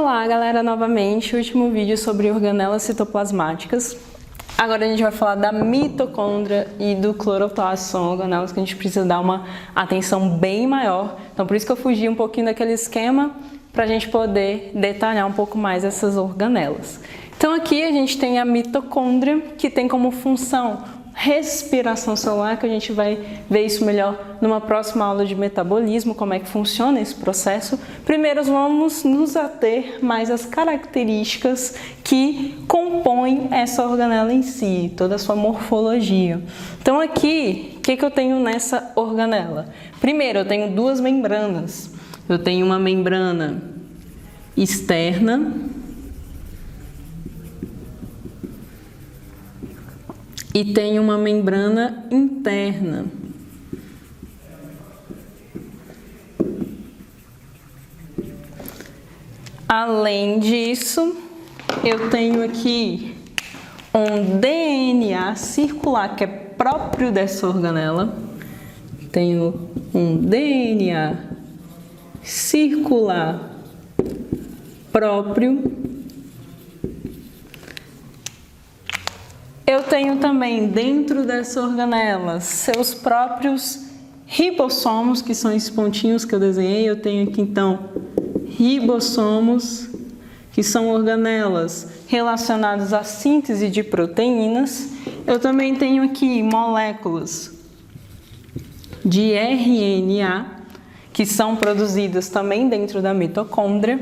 Olá, galera, novamente, último vídeo sobre organelas citoplasmáticas. Agora a gente vai falar da mitocôndria e do cloroplasto, são organelas que a gente precisa dar uma atenção bem maior. Então por isso que eu fugi um pouquinho daquele esquema para a gente poder detalhar um pouco mais essas organelas. Então aqui a gente tem a mitocôndria, que tem como função respiração celular, que a gente vai ver isso melhor numa próxima aula de metabolismo, como é que funciona esse processo. Primeiro vamos nos ater mais às características que compõem essa organela em si, toda a sua morfologia. Então aqui, o que eu tenho nessa organela? Primeiro, eu tenho duas membranas. Eu tenho uma membrana externa e tem uma membrana interna. Além disso, eu tenho aqui um DNA circular, que é próprio dessa organela. Tenho um DNA circular próprio. Eu tenho também dentro dessa organela seus próprios ribossomos, que são esses pontinhos que eu desenhei. Eu tenho aqui então ribossomos, que são organelas relacionadas à síntese de proteínas. Eu também tenho aqui moléculas de RNA, que são produzidas também dentro da mitocôndria.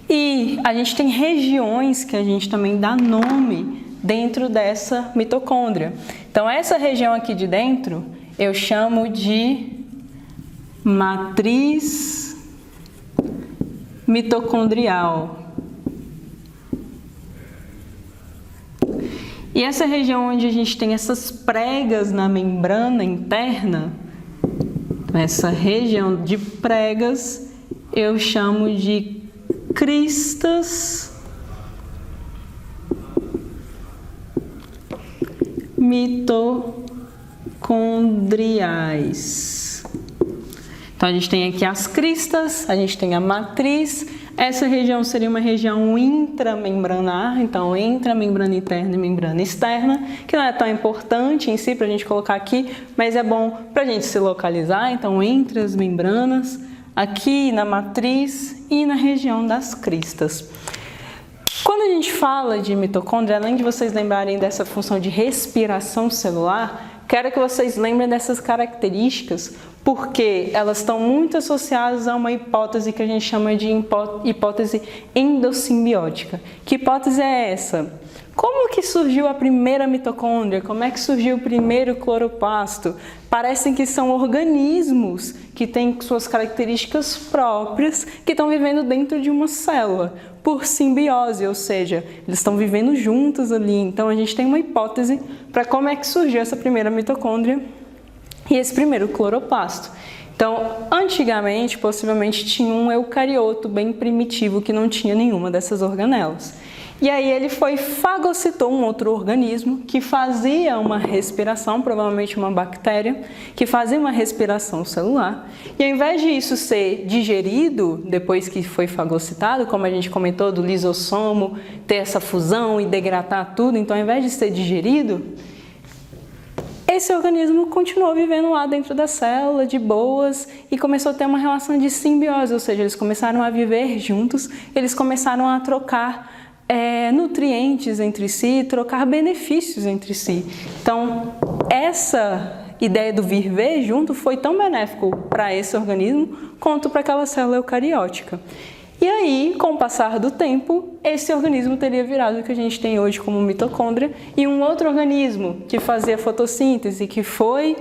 E a gente tem regiões que a gente também dá nome dentro dessa mitocôndria. Então essa região aqui de dentro eu chamo de matriz mitocondrial. E essa região onde a gente tem essas pregas na membrana interna, essa região de pregas, eu chamo de cristas mitocondriais. Então a gente tem aqui as cristas, a gente tem a matriz. Essa região seria uma região intramembranar, então entre a membrana interna e a membrana externa, que não é tão importante em si para a gente colocar aqui, mas é bom para a gente se localizar. Então entre as membranas, aqui na matriz e na região das cristas. Quando a gente fala de mitocôndria, além de vocês lembrarem dessa função de respiração celular, quero que vocês lembrem dessas características, porque elas estão muito associadas a uma hipótese que a gente chama de hipótese endossimbiótica. Que hipótese é essa? Como que surgiu a primeira mitocôndria? Como é que surgiu o primeiro cloroplasto? Parecem que são organismos que têm suas características próprias, que estão vivendo dentro de uma célula, por simbiose, ou seja, eles estão vivendo juntos ali. Então a gente tem uma hipótese para como é que surgiu essa primeira mitocôndria e esse primeiro cloroplasto. Então, antigamente, possivelmente, tinha um eucarioto bem primitivo que não tinha nenhuma dessas organelas. E aí ele fagocitou um outro organismo que fazia uma respiração, provavelmente uma bactéria, que fazia uma respiração celular. E ao invés de isso ser digerido depois que foi fagocitado, como a gente comentou do lisossomo, ter essa fusão e degradar tudo, então ao invés de ser digerido, esse organismo continuou vivendo lá dentro da célula, de boas, e começou a ter uma relação de simbiose, ou seja, eles começaram a viver juntos, eles começaram a trocar nutrientes entre si, trocar benefícios entre si. Então, essa ideia do viver junto foi tão benéfico para esse organismo quanto para aquela célula eucariótica. E aí, com o passar do tempo, esse organismo teria virado o que a gente tem hoje como mitocôndria, e um outro organismo que fazia fotossíntese, que foi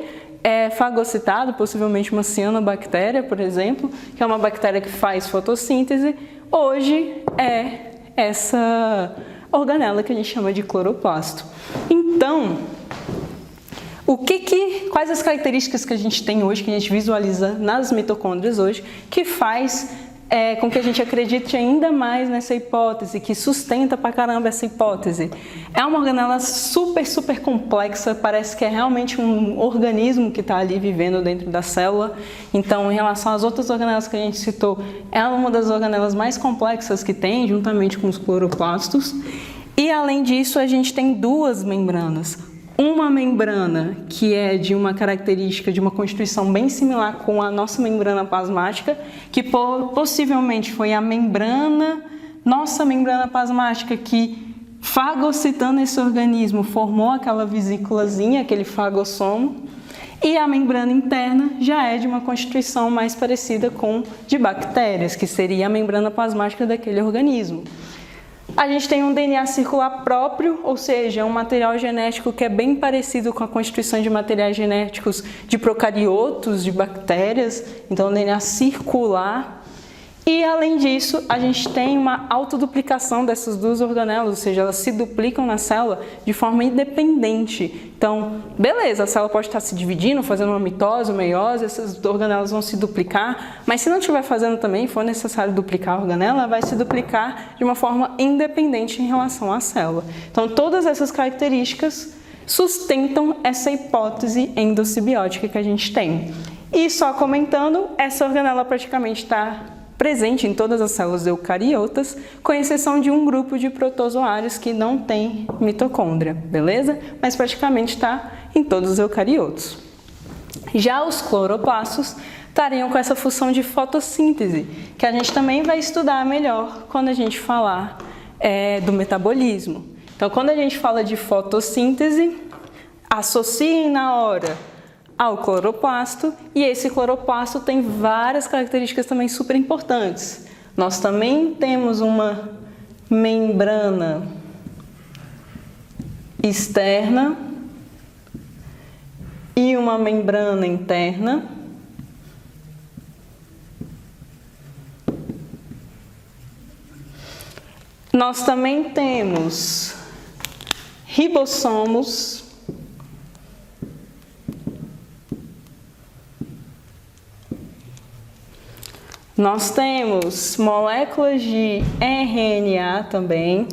fagocitado, possivelmente uma cianobactéria, por exemplo, que é uma bactéria que faz fotossíntese, hoje é essa organela que a gente chama de cloroplasto. Então, quais as características que a gente tem hoje, que a gente visualiza nas mitocôndrias hoje, que faz com que a gente acredite ainda mais nessa hipótese, que sustenta pra caramba essa hipótese. É uma organela super, super complexa, parece que é realmente um organismo que está ali vivendo dentro da célula. Então, em relação às outras organelas que a gente citou, ela é uma das organelas mais complexas que tem, juntamente com os cloroplastos. E, além disso, a gente tem duas membranas. Uma membrana que é de uma característica, de uma constituição bem similar com a nossa membrana plasmática, que possivelmente foi a nossa membrana plasmática que, fagocitando esse organismo, formou aquela vesículazinha, aquele fagossomo. E a membrana interna já é de uma constituição mais parecida com de bactérias, que seria a membrana plasmática daquele organismo. A gente tem um DNA circular próprio, ou seja, um material genético que é bem parecido com a constituição de materiais genéticos de procariotos, de bactérias, então um DNA circular. E, além disso, a gente tem uma autoduplicação dessas duas organelas, ou seja, elas se duplicam na célula de forma independente. Então, beleza, a célula pode estar se dividindo, fazendo uma mitose, uma meiose, essas organelas vão se duplicar, mas se não estiver fazendo também, for necessário duplicar a organela, vai se duplicar de uma forma independente em relação à célula. Então, todas essas características sustentam essa hipótese endossimbiótica que a gente tem. E só comentando, essa organela praticamente está presente em todas as células eucariotas, com exceção de um grupo de protozoários que não tem mitocôndria, beleza? Mas praticamente está em todos os eucariotos. Já os cloroplastos estariam com essa função de fotossíntese, que a gente também vai estudar melhor quando a gente falar do metabolismo. Então, quando a gente fala de fotossíntese, associem na hora ao cloroplasto, e esse cloroplasto tem várias características também super importantes. Nós também temos uma membrana externa e uma membrana interna. Nós também temos ribossomos, nós temos moléculas de RNA também.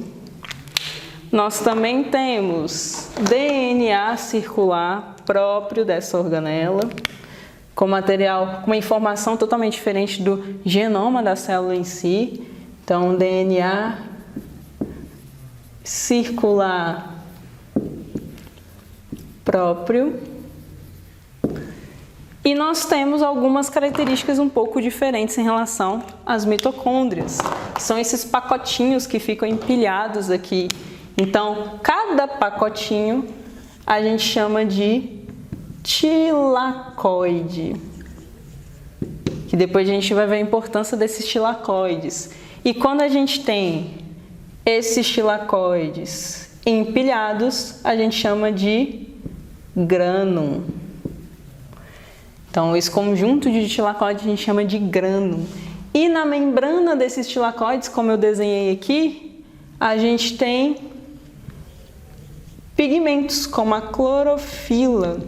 Nós também temos DNA circular próprio dessa organela, com material, com uma informação totalmente diferente do genoma da célula em si. Então, DNA circular próprio. E nós temos algumas características um pouco diferentes em relação às mitocôndrias. São esses pacotinhos que ficam empilhados aqui. Então, cada pacotinho a gente chama de tilacoide. Que depois a gente vai ver a importância desses tilacoides. E quando a gente tem esses tilacoides empilhados, a gente chama de grânum. Então, esse conjunto de tilacoides a gente chama de grânum. E na membrana desses tilacoides, como eu desenhei aqui, a gente tem pigmentos, como a clorofila.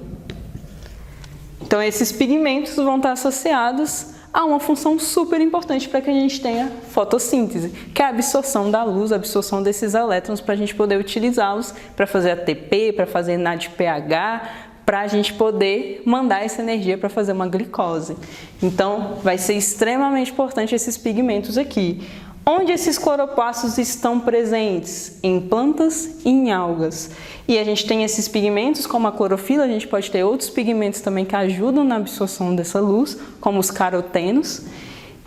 Então, esses pigmentos vão estar associados a uma função super importante para que a gente tenha fotossíntese, que é a absorção da luz, a absorção desses elétrons, para a gente poder utilizá-los para fazer ATP, para fazer NADPH, para a gente poder mandar essa energia para fazer uma glicose. Então, vai ser extremamente importante esses pigmentos aqui. Onde esses cloroplastos estão presentes? Em plantas e em algas. E a gente tem esses pigmentos, como a clorofila, a gente pode ter outros pigmentos também que ajudam na absorção dessa luz, como os carotenos.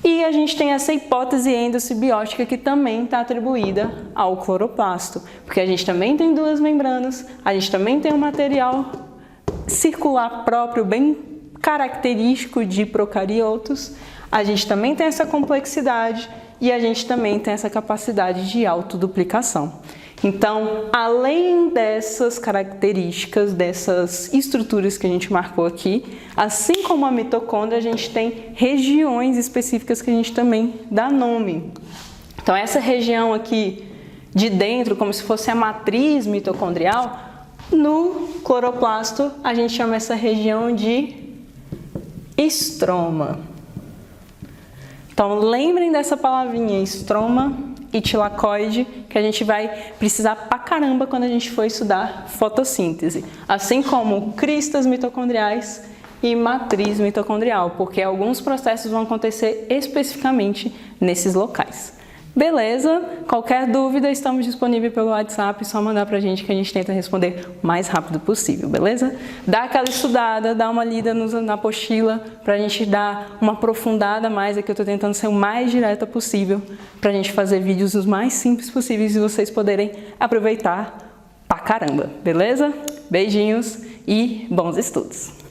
E a gente tem essa hipótese endossimbiótica que também está atribuída ao cloroplasto, porque a gente também tem duas membranas, a gente também tem um material circular próprio, bem característico de procariotos, a gente também tem essa complexidade e a gente também tem essa capacidade de autoduplicação. Então, além dessas características, dessas estruturas que a gente marcou aqui, assim como a mitocôndria, a gente tem regiões específicas que a gente também dá nome. Então, essa região aqui de dentro, como se fosse a matriz mitocondrial, no cloroplasto, a gente chama essa região de estroma. Então, lembrem dessa palavrinha, estroma e tilacoide, que a gente vai precisar pra caramba quando a gente for estudar fotossíntese. Assim como cristas mitocondriais e matriz mitocondrial, porque alguns processos vão acontecer especificamente nesses locais. Beleza? Qualquer dúvida, estamos disponíveis pelo WhatsApp, só mandar pra gente que a gente tenta responder o mais rápido possível, beleza? Dá aquela estudada, dá uma lida na apostila, pra gente dar uma aprofundada mais, aqui eu tô tentando ser o mais direta possível, pra gente fazer vídeos os mais simples possíveis e vocês poderem aproveitar pra caramba, beleza? Beijinhos e bons estudos!